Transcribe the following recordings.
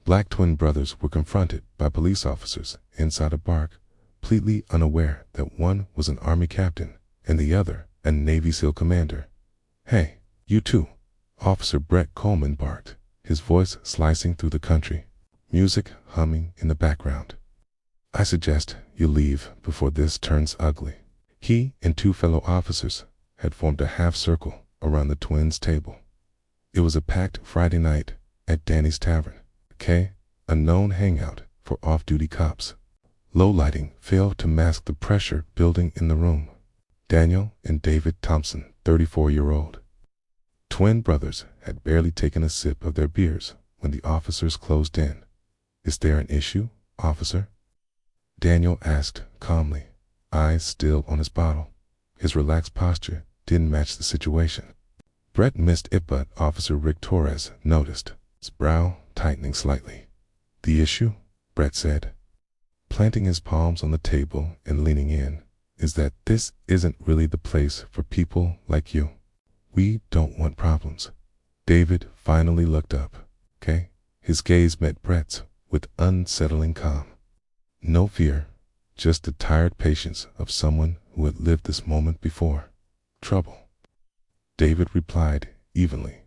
Black twin brothers were confronted by police officers inside a park, completely unaware that one was an Army captain and the other a Navy SEAL commander. "Hey, you two," Officer Brett Coleman barked, his voice slicing through the country, music humming in the background. "I suggest you leave before this turns ugly." He and two fellow officers had formed a half circle around the twins' table. It was a packed Friday night at Danny's Tavern, a known hangout for off-duty cops. Low lighting failed to mask the pressure building in the room. Daniel and David Thompson, 34-year-old twin brothers, had barely taken a sip of their beers when the officers closed in. "Is there an issue, officer?" Daniel asked calmly, eyes still on his bottle. His relaxed posture didn't match the situation. Brett missed it, but Officer Rick Torres noticed, his brow tightening slightly. "The issue," Brett said, planting his palms on the table and leaning in, "is that this isn't really the place for people like you. We don't want problems." David finally looked up, His gaze met Brett's with unsettling calm. No fear, just the tired patience of someone who had lived this moment before. "Trouble," David replied evenly.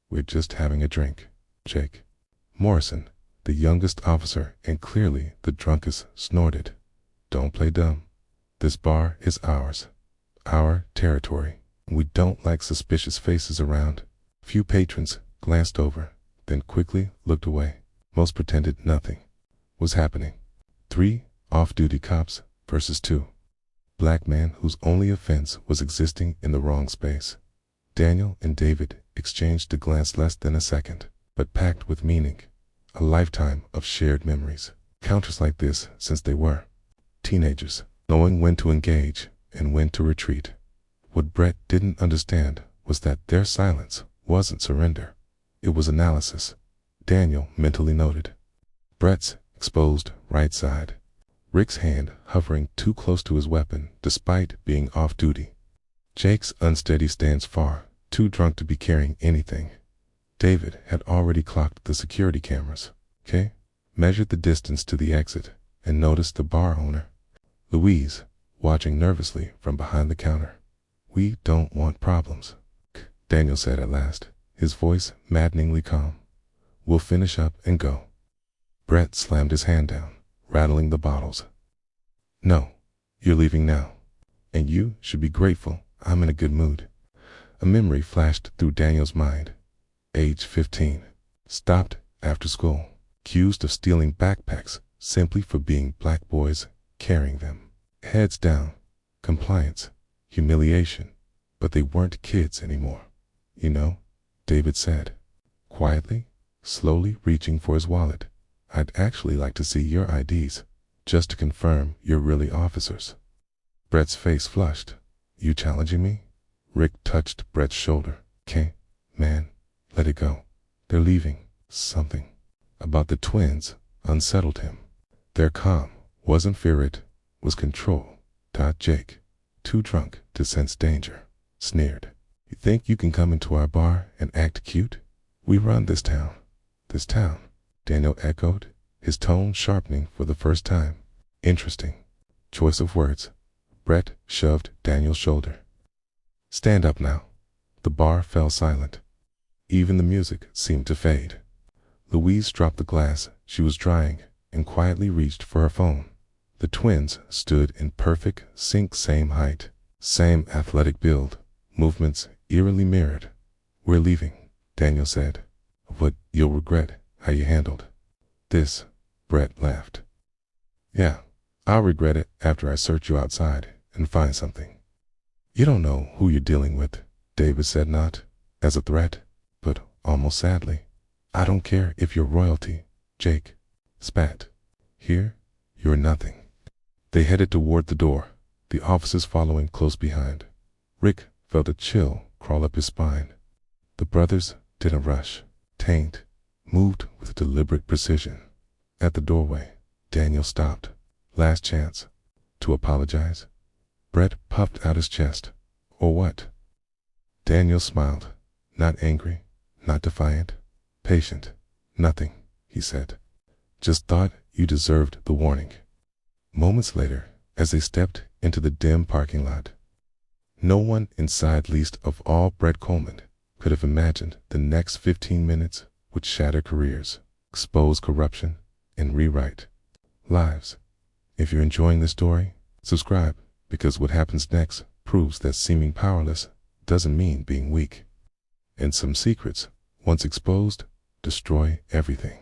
"We're just having a drink." Jake Morrison, the youngest officer and clearly the drunkest, snorted. "Don't play dumb. This bar is ours. Our territory. We don't like suspicious faces around." Few patrons glanced over, then quickly looked away. Most pretended nothing was happening. 3 off-duty cops versus 2 black men whose only offense was existing in the wrong space. Daniel and David exchanged a glance less than a second, but packed with meaning. A lifetime of shared memories. Encounters like this since they were teenagers, knowing when to engage and when to retreat. What Brett didn't understand was that their silence wasn't surrender. It was analysis. Daniel mentally noted Brett's exposed right side, Rick's hand hovering too close to his weapon despite being off duty, Jake's unsteady stance far too drunk to be carrying anything. David had already clocked the security cameras, measured the distance to the exit, and noticed the bar owner, Louise, watching nervously from behind the counter. "We don't want problems," Daniel said at last, his voice maddeningly calm. "We'll finish up and go." Brett slammed his hand down, rattling the bottles. "No, you're leaving now. And you should be grateful I'm in a good mood." A memory flashed through Daniel's mind. Age 15, stopped after school, accused of stealing backpacks simply for being black boys carrying them. Heads down, compliance, humiliation, but they weren't kids anymore. "You know," David said, quietly, slowly reaching for his wallet, "I'd actually like to see your IDs, just to confirm you're really officers." Brett's face flushed. "You challenging me?" Rick touched Brett's shoulder. Man, let it go. They're leaving." Something about the twins unsettled him. Their calm wasn't fear, it was control. Jake, too drunk to sense danger, sneered. "You think you can come into our bar and act cute? We run this town." "This town," Daniel echoed, his tone sharpening for the first time. "Interesting choice of words." Brett shoved Daniel's shoulder. "Stand up now." The bar fell silent. Even the music seemed to fade. Louise dropped the glass she was drying and quietly reached for her phone. The twins stood in perfect sync, same height, same athletic build, movements eerily mirrored. "We're leaving," Daniel said. "But you'll regret how you handled this." Brett laughed. "Yeah, I'll regret it after I search you outside and find something." "You don't know who you're dealing with," David said, not as a threat, but almost sadly. "I don't care if you're royalty." Jake spat. "Here, you're nothing." They headed toward the door, the officers following close behind. Rick felt a chill crawl up his spine. The brothers didn't rush. Taint moved with deliberate precision. At the doorway, Daniel stopped. "Last chance to apologize." Brett puffed out his chest. "Or what?" Daniel smiled. Not angry, not defiant, patient. "Nothing," he said. Just thought you deserved the warning. Moments later, as they stepped into the dim parking lot, no one inside, least of all Brett Coleman, could have imagined the next 15 minutes would shatter careers, expose corruption, and rewrite lives. If you're enjoying this story, subscribe, because what happens next proves that seeming powerless doesn't mean being weak. And some secrets, once exposed, destroy everything.